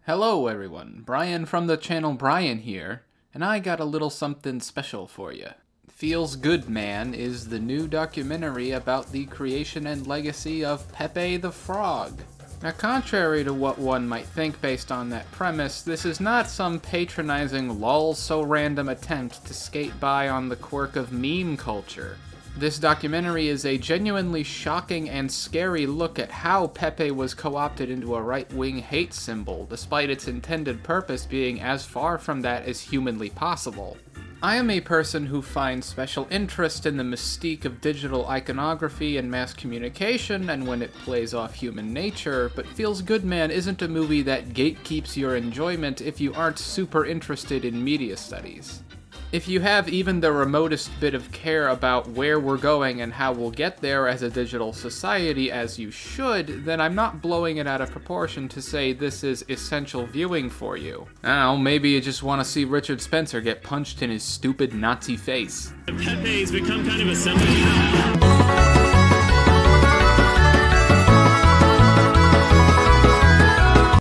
Hello everyone, Brian from the channel Brian here, and I got a little something special for you. Feels Good Man is the new documentary about the creation and legacy of Pepe the Frog. Now, contrary to what one might think based on that premise, this is not some patronizing lol-so-random attempt to skate by on the quirk of meme culture. This documentary is a genuinely shocking and scary look at how Pepe was co-opted into a right-wing hate symbol, despite its intended purpose being as far from that as humanly possible. I am a person who finds special interest in the mystique of digital iconography and mass communication and when it plays off human nature, but Feels Good Man isn't a movie that gatekeeps your enjoyment if you aren't super interested in media studies. If you have even the remotest bit of care about where we're going and how we'll get there as a digital society, as you should, then I'm not blowing it out of proportion to say this is essential viewing for you. I don't know, maybe you just want to see Richard Spencer get punched in his stupid Nazi face. Pepe's become kind of a symbol.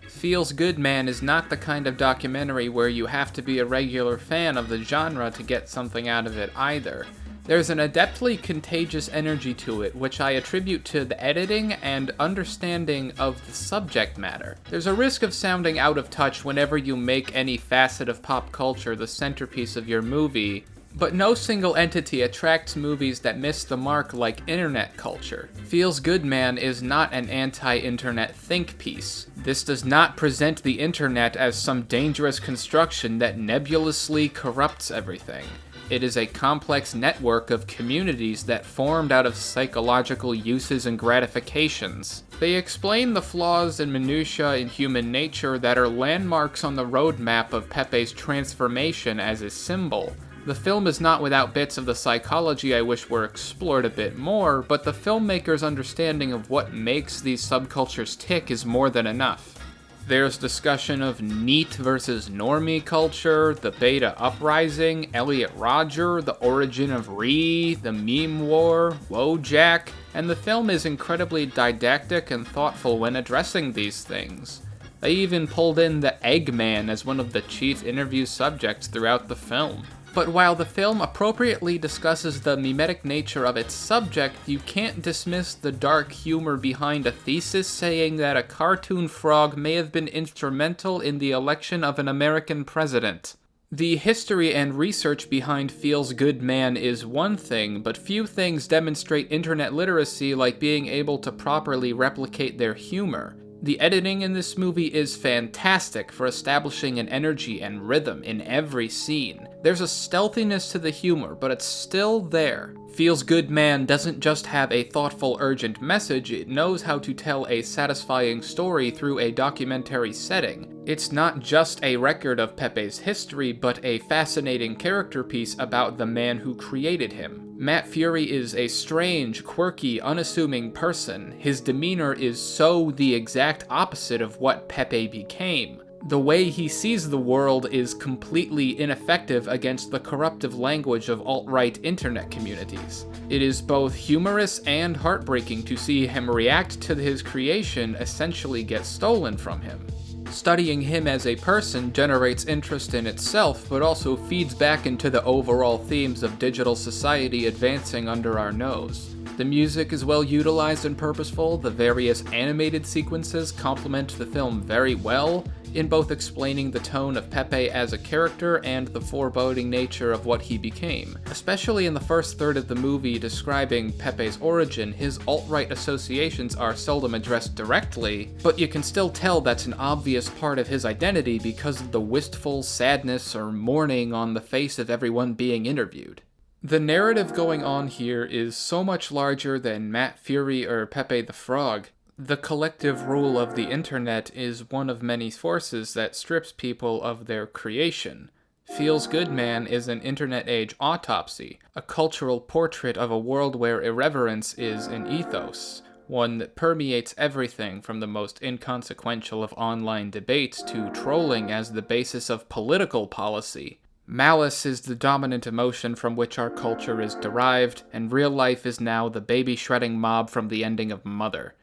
Feels Good Man is not the kind of documentary where you have to be a regular fan of the genre to get something out of it either. There's an adeptly contagious energy to it, which I attribute to the editing and understanding of the subject matter. There's a risk of sounding out of touch whenever you make any facet of pop culture the centerpiece of your movie, but no single entity attracts movies that miss the mark like internet culture. Feels Good Man is not an anti-internet think piece. This does not present the internet as some dangerous construction that nebulously corrupts everything. It is a complex network of communities that formed out of psychological uses and gratifications. They explain the flaws and minutiae in human nature that are landmarks on the roadmap of Pepe's transformation as a symbol. The film is not without bits of the psychology I wish were explored a bit more, but the filmmaker's understanding of what makes these subcultures tick is more than enough. There's discussion of neat versus normie culture, the beta uprising, Elliot Rodger, the origin of Ree, the meme war, Wojak, and the film is incredibly didactic and thoughtful when addressing these things. They even pulled in the Eggman as one of the chief interview subjects throughout the film. But while the film appropriately discusses the mimetic nature of its subject, you can't dismiss the dark humor behind a thesis saying that a cartoon frog may have been instrumental in the election of an American president. The history and research behind Feels Good Man is one thing, but few things demonstrate internet literacy like being able to properly replicate their humor. The editing in this movie is fantastic for establishing an energy and rhythm in every scene. There's a stealthiness to the humor, but it's still there. Feels Good Man doesn't just have a thoughtful, urgent message, it knows how to tell a satisfying story through a documentary setting. It's not just a record of Pepe's history, but a fascinating character piece about the man who created him. Matt Fury is a strange, quirky, unassuming person. His demeanor is so the exact opposite of what Pepe became. The way he sees the world is completely ineffective against the corruptive language of alt-right internet communities. It is both humorous and heartbreaking to see him react to his creation essentially get stolen from him. Studying him as a person generates interest in itself, but also feeds back into the overall themes of digital society advancing under our nose. The music is well utilized and purposeful, the various animated sequences complement the film very well, in both explaining the tone of Pepe as a character and the foreboding nature of what he became. Especially in the first third of the movie describing Pepe's origin, his alt-right associations are seldom addressed directly, but you can still tell that's an obvious part of his identity because of the wistful sadness or mourning on the face of everyone being interviewed. The narrative going on here is so much larger than Matt Fury or Pepe the Frog. The collective rule of the internet is one of many forces that strips people of their creation. Feels Good Man is an internet-age autopsy, a cultural portrait of a world where irreverence is an ethos, one that permeates everything from the most inconsequential of online debates to trolling as the basis of political policy. Malice is the dominant emotion from which our culture is derived, and real life is now the baby-shredding mob from the ending of Mother.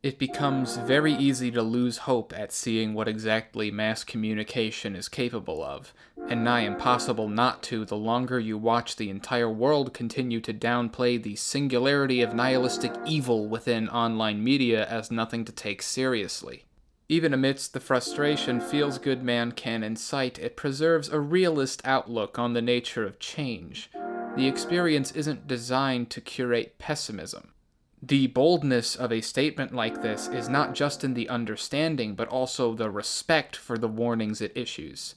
It becomes very easy to lose hope at seeing what exactly mass communication is capable of, and nigh impossible not to the longer you watch the entire world continue to downplay the singularity of nihilistic evil within online media as nothing to take seriously. Even amidst the frustration Feels Good Man can incite, it preserves a realist outlook on the nature of change. The experience isn't designed to curate pessimism. The boldness of a statement like this is not just in the understanding, but also the respect for the warnings it issues.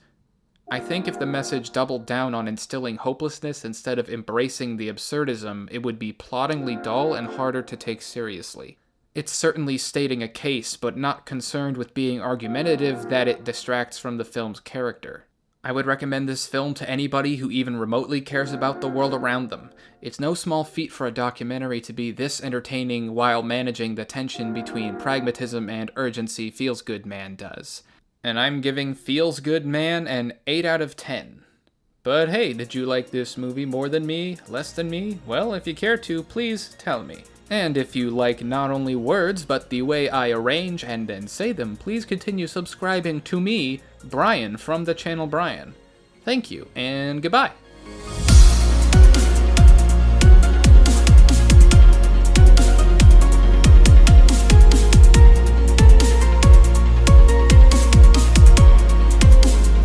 I think if the message doubled down on instilling hopelessness instead of embracing the absurdism, it would be ploddingly dull and harder to take seriously. It's certainly stating a case, but not concerned with being argumentative that it distracts from the film's character. I would recommend this film to anybody who even remotely cares about the world around them. It's no small feat for a documentary to be this entertaining while managing the tension between pragmatism and urgency Feels Good Man does. And I'm giving Feels Good Man an 8 out of 10. But hey, did you like this movie more than me? Less than me? Well, if you care to, please tell me. And if you like not only words, but the way I arrange and then say them, please continue subscribing to me, Brian, from the channel Brian. Thank you, and goodbye.